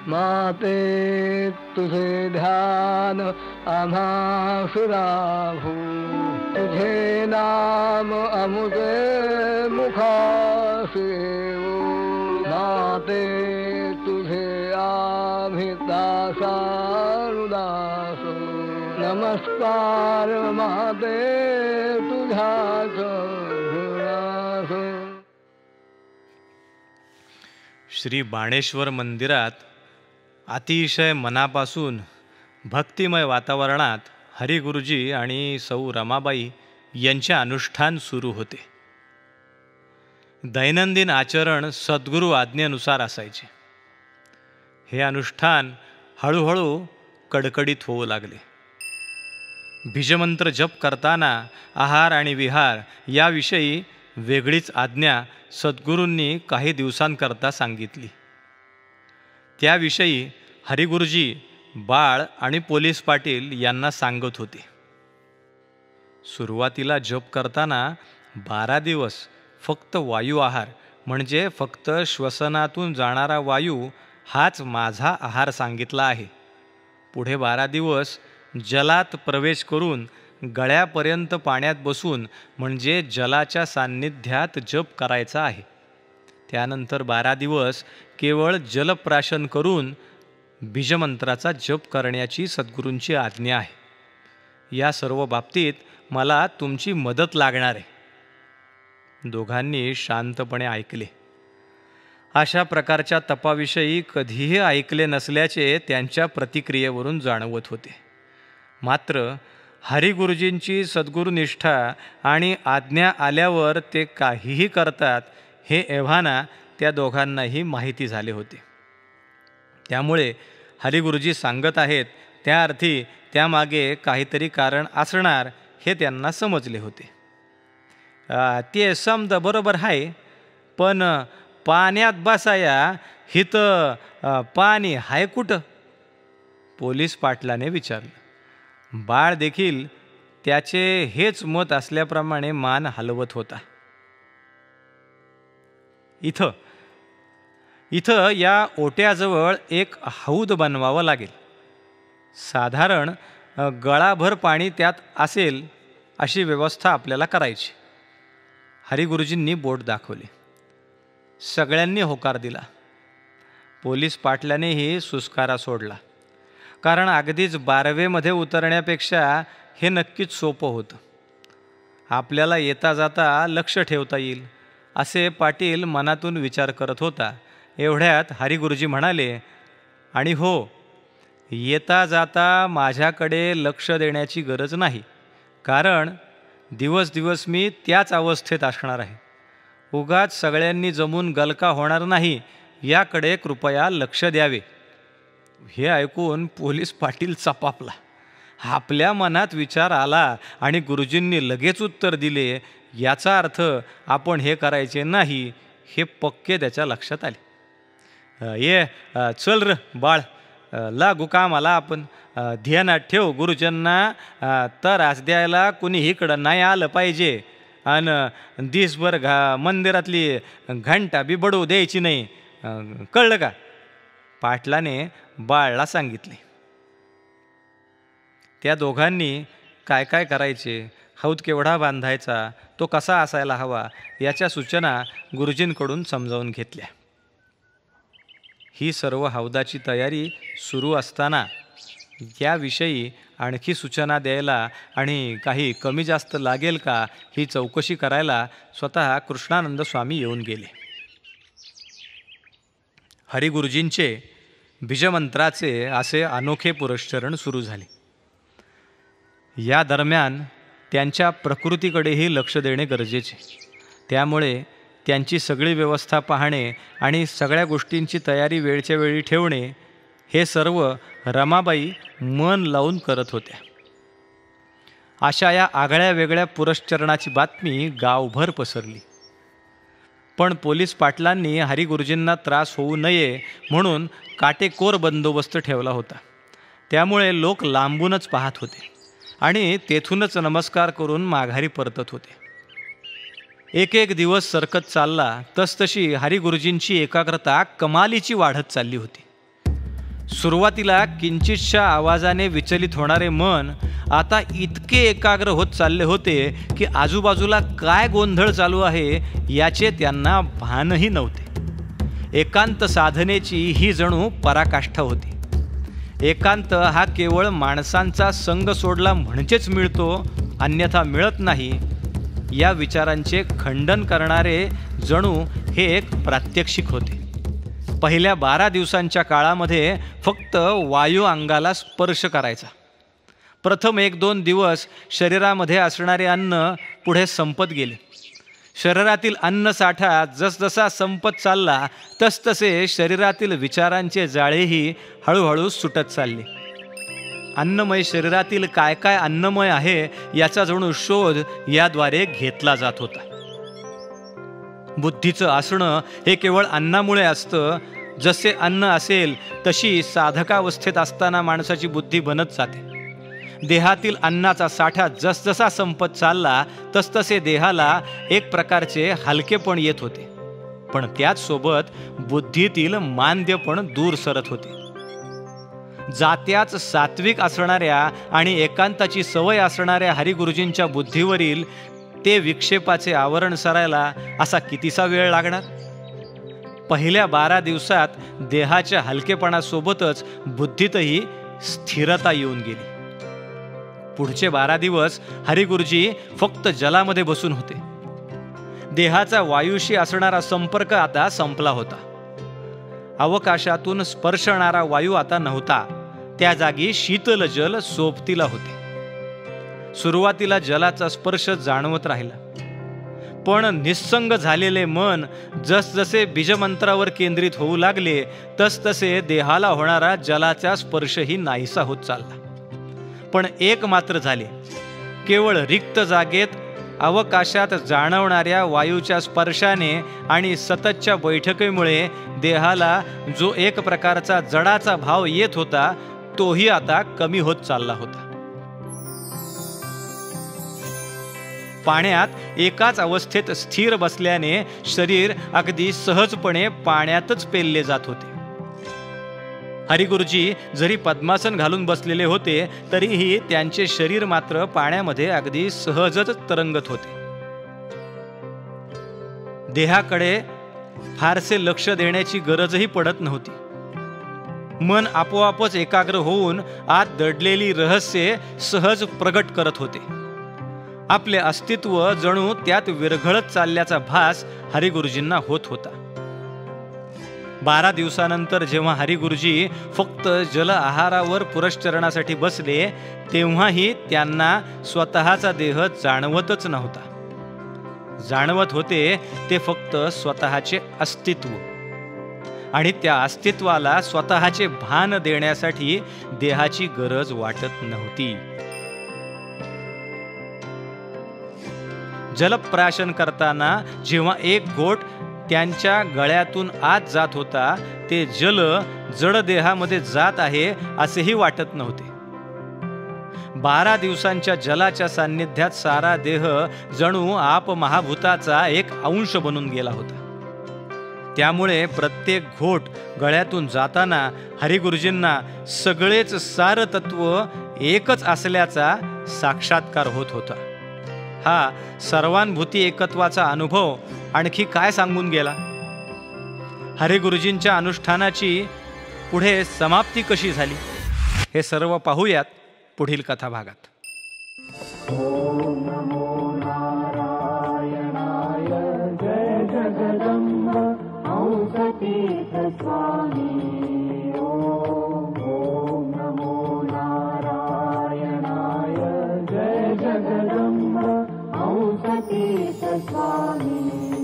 माते तुझे ध्यान आम्हास राहू, तुझे नाम अमुजे मुखासे येवो, माते तुझे आम्ही दासानुदास, नमस्कार माते तुझ्याच गुणास. श्री बाणेश्वर मंदिरात अतिशय मनापासून भक्तिमय वातावरणात हरिगुरुजी आणि सौ रमाबाई यांचे अनुष्ठान सुरू होते. दैनंदिन आचरण सद्गुरू आज्ञेनुसार असायचे. हे अनुष्ठान हळूहळू कडकडीत होऊ लागले. बीजमंत्र जप करताना आहार आणि विहार याविषयी वेगळीच आज्ञा सद्गुरूंनी काही दिवसांकरता सांगितली. त्याविषयी हरिगुरुजी बाळ आणि पोलीस पाटील यांना सांगत होते. सुरुवातीला जप करताना 12 दिवस फक्त वायू आहार म्हणजे फक्त श्वसनातून जाणारा वायू हाच माझा आहार सांगितला आहे. पुढे 12 दिवस जलात प्रवेश करून गळ्यापर्यंत पाण्यात बसून म्हणजे जलाच्या सान्निध्यात जप करायचा आहे. त्यानंतर 12 दिवस केवळ जलप्राशन करून बीजमंत्राचा जप करण्याची सद्गुरूंची आज्ञा आहे. या सर्व बाबतीत मला तुमची मदत लागणार आहे. दोघांनी शांतपणे ऐकले. अशा प्रकारच्या तपाविषयी कधीही ऐकले नसल्याचे त्यांच्या प्रतिक्रियेवरून जाणवत होते. मात्र हरिगुरुजींची सद्गुरुनिष्ठा आणि आज्ञा आल्यावर ते काहीही करतात हे एव्हाना त्या दोघांनाही माहिती झाले होते. त्यामुळे हरिगुरुजी सांगत आहेत त्या अर्थी त्यामागे काहीतरी कारण असणार हे त्यांना समजले होते. ते समज बरोबर आहे, पण पाण्यात बसाया हिथं पाणी आहे कुठं? पोलीस पाटलाने विचारलं. बाळ देखील त्याचे हेच मत असल्याप्रमाणे मान हलवत होता. इथं या ओट्याजवळ एक हौद बनवावं लागेल. साधारण गळाभर पाणी त्यात असेल अशी व्यवस्था आपल्याला करायची. हरिगुरुजींनी बोट दाखवले. सगळ्यांनी होकार दिला. पोलीस पाटलानेही सुस्कारा सोडला. कारण अगदीच 12वेमध्ये उतरण्यापेक्षा हे नक्कीच सोपं होतं. आपल्याला येता जाता लक्ष ठेवता येईल असे पाटील मनातून विचार करत होता. एवढ्यात हरिगुरुजी म्हणाले, आणि हो, येता जाता माझ्याकडे लक्ष देण्याची गरज नाही, कारण दिवस दिवस मी त्याच अवस्थेत असणार आहे. उगाच सगळ्यांनी जमून गलका होणार नाही याकडे कृपया लक्ष द्यावे. हे ऐकून पोलीस पाटील चपापला. आपल्या मनात विचार आला आणि गुरुजींनी लगेच उत्तर दिले याचा अर्थ आपण हे करायचे नाही हे पक्के त्याच्या लक्षात आले. ये चल र बाळ, लागू कामाला आपण. ध्यानात ठेव, गुरुजींना त्रास द्यायला कुणी इकडं नाही आलं पाहिजे आणि दिसभर मंदिरातली घंटा बी बडवू द्यायची नाही, कळलं का? पाटलाने बाळला सांगितले. त्या दोघांनी काय काय करायचे, हौद केवढा बांधायचा, तो कसा असायला हवा याच्या सूचना गुरुजींकडून समजावून घेतल्या. ही सर्व हौदाची तयारी सुरू असताना याविषयी आणखी सूचना द्यायला आणि काही कमी जास्त लागेल का ही चौकशी करायला स्वतः कृष्णानंद स्वामी येऊन गेले. हरिगुरुजींचे बीजमंत्राचे असे अनोखे पुरस्चरण सुरू झाले. या दरम्यान त्यांच्या प्रकृतीकडेही लक्ष देणे गरजेचे. त्यामुळे त्यांची सगळी व्यवस्था पाहणे आणि सगळ्या गोष्टींची तयारी वेळच्या वेळी ठेवणे हे सर्व रमाबाई मन लावून करत होत्या. अशा या आगळ्या वेगळ्या पुरस्चरणाची बातमी गावभर पसरली. पण पोलीस पाटलांनी हरिगुरुजींना त्रास होऊ नये म्हणून काटेकोर बंदोबस्त ठेवला होता. त्यामुळे लोक लांबूनच पाहत होते आणि तेथूनच नमस्कार करून माघारी परतत होते. एक एक दिवस सरकत चालला तसतशी हरिगुरुजींची एकाग्रता कमालीची वाढत चालली होती. सुरुवातीला किंचितशा आवाजाने विचलित होणारे मन आता इतके एकाग्र होत चालले होते की आजूबाजूला काय गोंधळ चालू आहे याचे त्यांना भानही नव्हते. एकांत साधनेची ही जणू पराकाष्ठा होती. एकांत हा केवळ माणसांचा संग सोडला म्हणजेच मिळतो, अन्यथा मिळत नाही, या विचारांचे खंडन करणारे जणू हे एक प्रात्यक्षिक होते. पहिल्या 12 दिवसांच्या काळामध्ये फक्त वायू अंगाला स्पर्श करायचा. प्रथम 1-2 दिवस शरीरामध्ये असणारे अन्न पुढे संपत गेले. शरीरातील अन्नसाठा जसजसा संपत चालला तसतसे शरीरातील विचारांचे जाळेही हळूहळू सुटत चालले. अन्नमय शरीरातील काय काय अन्नमय आहे याचा जणू शोध याद्वारे घेतला जात होता. बुद्धीचं असणं हे केवळ अन्नामुळे असतं. जसे अन्न असेल तशी साधकावस्थेत असताना माणसाची बुद्धी बनत जाते. देहातील अन्नाचा साठा जसजसा संपत चालला तसतसे देहाला एक प्रकारचे हलकेपण येत होते, पण त्याचसोबत बुद्धीतील मांद्यपण दूर सरत होते. जात्याच सात्विक असणाऱ्या आणि एकांताची सवय असणाऱ्या हरिगुरुजींच्या बुद्धीवरील ते विक्षेपाचे आवरण सरायला असा कितीसा वेळ लागणार. पहिल्या 12 दिवसात देहाच्या हलकेपणासोबतच बुद्धीतही स्थिरता येऊन गेली. पुढचे 12 दिवस हरिगुरुजी फक्त जलामध्ये बसून होते. देहाचा वायूशी असणारा संपर्क आता संपला होता. अवकाशातून स्पर्शणारा वायू आता नव्हता. त्या जागी शीतल जल सोबतीला होते. सुरुवातीला जलाचा स्पर्श जाणवत राहिला, पण निस्संग झालेले मन जसजसे बीजमंत्रावर केंद्रित होऊ लागले तसतसे देहाला होणारा जलाचा स्पर्शही नाहीसा होत चालला. पण एक मात्र झाले, केवळ रिक्त जागेत अवकाशात जाणवणाऱ्या वायूच्या स्पर्शाने आणि सततच्या बैठकीमुळे देहाला जो एक प्रकारचा जडाचा भाव येत होता तोही आता कमी होत चालला होता. पाण्यात एकाच अवस्थेत स्थिर बसल्याने शरीर अगदी सहजपणे पाण्यातच पेलले जात होते. हरिगुरुजी जरी पद्मासन घालून बसलेले होते तरीही त्यांचे शरीर मात्र पाण्यामध्ये अगदी सहजच तरंगत होते. देहाकडे फारसे लक्ष देण्याची गरजही पडत नव्हती. मन आपोआपच एकाग्र होऊन आत दडलेली रहस्ये सहज प्रगट करत होते. आपले अस्तित्व जणू त्यात विरघळत चालल्याचा भास हरिगुरुजींना होत होता. 12 दिवसानंतर जेव्हा हरिगुरुजी फक्त जल आहारावर पुरश्चरणासाठी बसले तेव्हाही त्यांना स्वतःचा देह जाणवतच नव्हता. जाणवत होते ते फक्त स्वतःचे अस्तित्व, आणि त्या अस्तित्वाला स्वतःचे भान देण्यासाठी देहाची गरज वाटत नव्हती. जलप्राशन करताना जेव्हा एक घोट त्यांच्या गळ्यातून आत जात होता ते जल जड देहामध्ये जात आहे असेही वाटत नव्हते. 12 दिवसांच्या जलाच्या सान्निध्यात सारा देह जणू आप महाभूताचा एक अंश बनून गेला होता. त्यामुळे प्रत्येक घोट गळ्यातून जाताना हरिगुरुजींना सगळेच सार तत्व एकच असल्याचा साक्षात्कार होत होता. हा सर्वानुभूती एकत्वाचा अनुभव आणखी काय सांगून गेला. हरिगुरुजींच्या अनुष्ठानाची पुढे समाप्ती कशी झाली हे सर्व पाहूयात पुढील कथाभागात. ओम नमो नारायणाय जय जगदंब हंसतीर्थ स्वामी. ओम नमो नारायणाय जय जगदंब हंसतीर्थ स्वामी.